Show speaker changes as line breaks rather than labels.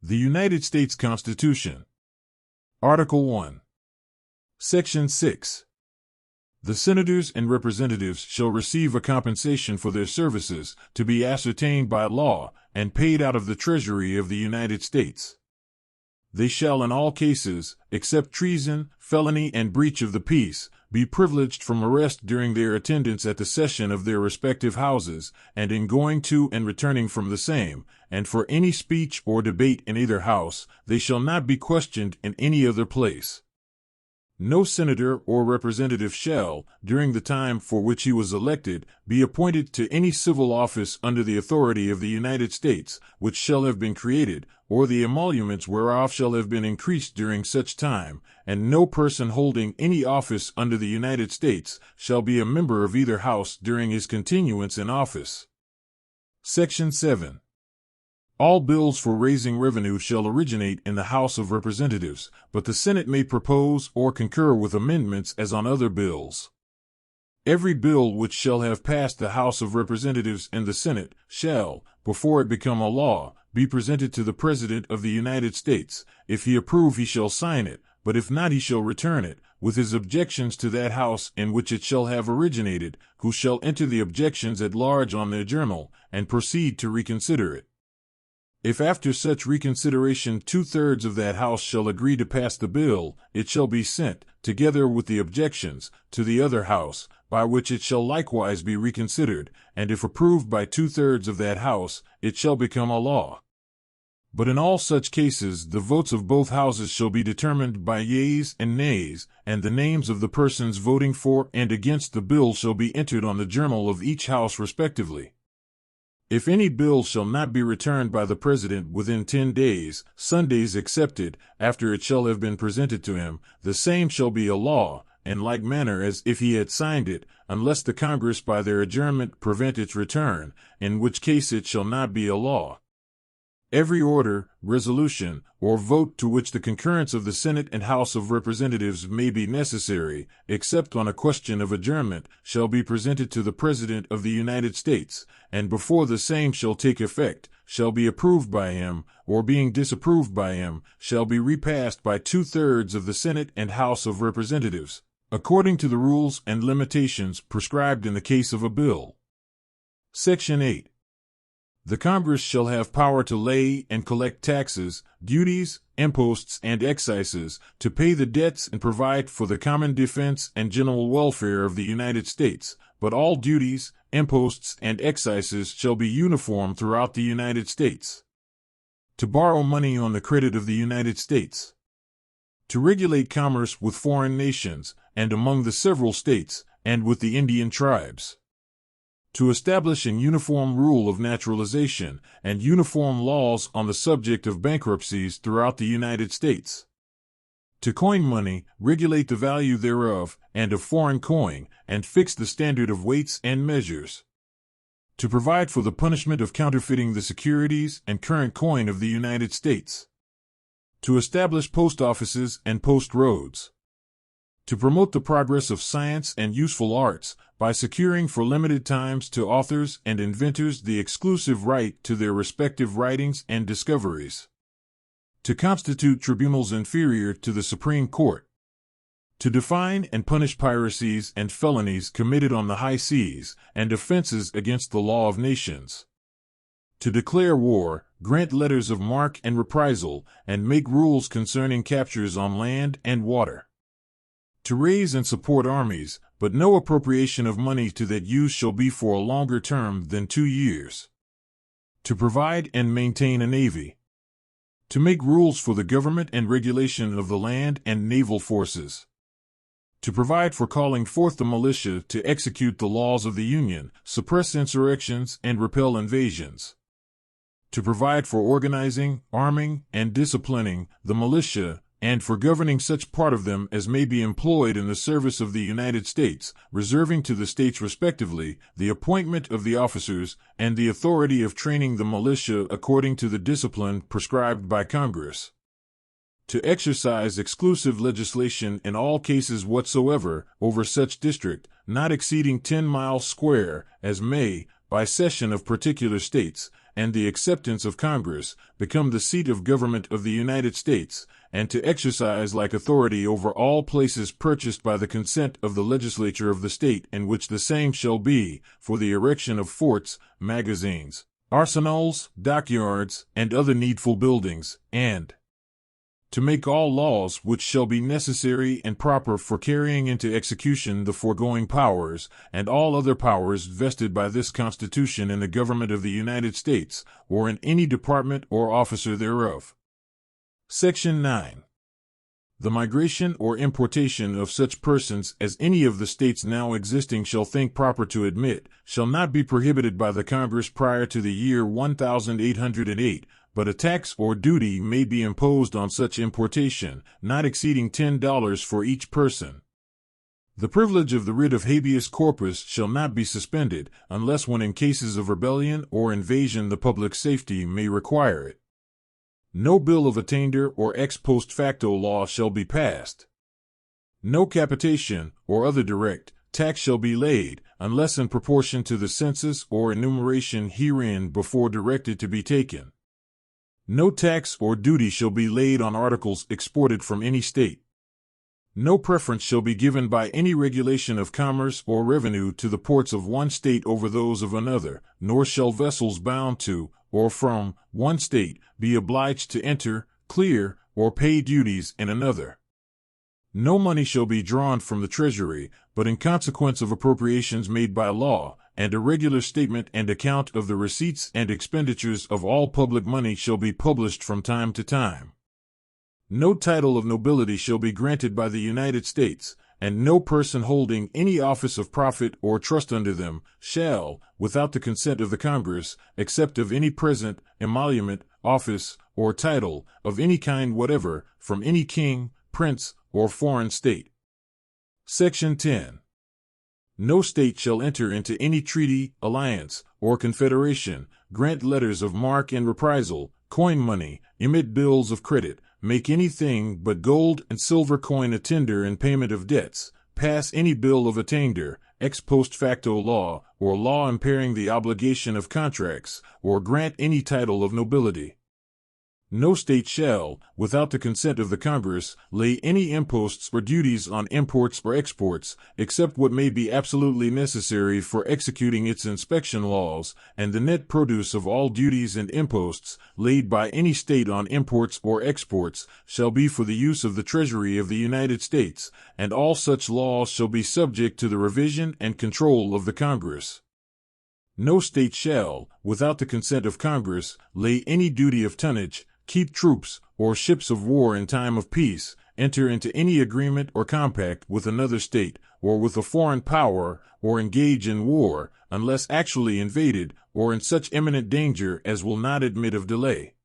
The United States Constitution. Article 1. Section 6. The senators and representatives shall receive a compensation for their services, to be ascertained by law, and paid out of the Treasury of the United States. They shall in all cases, except treason, felony, and breach of the peace, be privileged from arrest during their attendance at the session of their respective houses, and in going to and returning from the same, and for any speech or debate in either house, they shall not be questioned in any other place. No senator or representative shall, during the time for which he was elected, be appointed to any civil office under the authority of the United States, which shall have been created, or the emoluments whereof shall have been increased during such time, and no person holding any office under the United States shall be a member of either house during his continuance in office. Section 7. All bills for raising revenue shall originate in the House of Representatives, but the Senate may propose or concur with amendments as on other bills. Every bill which shall have passed the House of Representatives and the Senate shall, before it become a law, be presented to the President of the United States. If he approve, he shall sign it, but if not, he shall return it, with his objections to that House in which it shall have originated, who shall enter the objections at large on their journal, and proceed to reconsider it. If after such reconsideration 2/3 of that House shall agree to pass the bill, it shall be sent, together with the objections, to the other House, by which it shall likewise be reconsidered, and if approved by 2/3 of that House, it shall become a law. But in all such cases the votes of both Houses shall be determined by yeas and nays, and the names of the persons voting for and against the bill shall be entered on the journal of each House respectively. If any bill shall not be returned by the President within 10 days, Sundays excepted, after it shall have been presented to him, the same shall be a law, in like manner as if he had signed it, unless the Congress by their adjournment prevent its return, in which case it shall not be a law. Every order, resolution, or vote to which the concurrence of the Senate and House of Representatives may be necessary, except on a question of adjournment, shall be presented to the President of the United States, and before the same shall take effect, shall be approved by him, or being disapproved by him, shall be repassed by 2/3 of the Senate and House of Representatives, according to the rules and limitations prescribed in the case of a bill. Section 8. The Congress shall have power to lay and collect taxes, duties, imposts, and excises, to pay the debts and provide for the common defense and general welfare of the United States, but all duties, imposts, and excises shall be uniform throughout the United States. To borrow money on the credit of the United States. To regulate commerce with foreign nations, and among the several states, and with the Indian tribes. To establish an uniform rule of naturalization, and uniform laws on the subject of bankruptcies throughout the United States. To coin money, regulate the value thereof, and of foreign coin, and fix the standard of weights and measures. To provide for the punishment of counterfeiting the securities and current coin of the United States. To establish post offices and post roads. To promote the progress of science and useful arts, by securing for limited times to authors and inventors the exclusive right to their respective writings and discoveries. To constitute tribunals inferior to the Supreme Court. To define and punish piracies and felonies committed on the high seas, and offenses against the law of nations. To declare war, grant letters of marque and reprisal, and make rules concerning captures on land and water. To raise and support armies, but no appropriation of money to that use shall be for a longer term than 2 years. To provide and maintain a navy. To make rules for the government and regulation of the land and naval forces. To provide for calling forth the militia to execute the laws of the Union, suppress insurrections, and repel invasions. To provide for organizing, arming, and disciplining the militia, and for governing such part of them as may be employed in the service of the United States, reserving to the states respectively the appointment of the officers and the authority of training the militia according to the discipline prescribed by Congress. To exercise exclusive legislation in all cases whatsoever over such district, not exceeding 10 miles square, as may, by cession of particular states, and the acceptance of Congress, become the seat of government of the United States, and to exercise like authority over all places purchased by the consent of the legislature of the state in which the same shall be, for the erection of forts, magazines, arsenals, dockyards, and other needful buildings, and to make all laws which shall be necessary and proper for carrying into execution the foregoing powers, and all other powers vested by this Constitution in the government of the United States, or in any department or officer thereof. Section 9. The migration or importation of such persons as any of the states now existing shall think proper to admit, shall not be prohibited by the Congress prior to the year 1808, but a tax or duty may be imposed on such importation, not exceeding $10 for each person. The privilege of the writ of habeas corpus shall not be suspended, unless when in cases of rebellion or invasion the public safety may require it. No bill of attainder or ex post facto law shall be passed. No capitation or other direct tax shall be laid, unless in proportion to the census or enumeration herein before directed to be taken. No tax or duty shall be laid on articles exported from any state. No preference shall be given by any regulation of commerce or revenue to the ports of one state over those of another, nor shall vessels bound to, or from, one state be obliged to enter, clear, or pay duties in another. No money shall be drawn from the Treasury, but in consequence of appropriations made by law, and a regular statement and account of the receipts and expenditures of all public money shall be published from time to time. No title of nobility shall be granted by the United States, and no person holding any office of profit or trust under them shall, without the consent of the Congress, accept of any present, emolument, office, or title, of any kind whatever, from any king, prince, or foreign state. Section 10. No state shall enter into any treaty, alliance, or confederation, grant letters of marque and reprisal, coin money, emit bills of credit, make anything but gold and silver coin a tender in payment of debts, pass any bill of attainder, ex post facto law, or law impairing the obligation of contracts, or grant any title of nobility. No state shall, without the consent of the Congress, lay any imposts or duties on imports or exports, except what may be absolutely necessary for executing its inspection laws, and the net produce of all duties and imposts laid by any state on imports or exports shall be for the use of the Treasury of the United States, and all such laws shall be subject to the revision and control of the Congress. No state shall, without the consent of Congress, lay any duty of tonnage, keep troops or ships of war in time of peace, enter into any agreement or compact with another state, or with a foreign power, or engage in war, unless actually invaded, or in such imminent danger as will not admit of delay.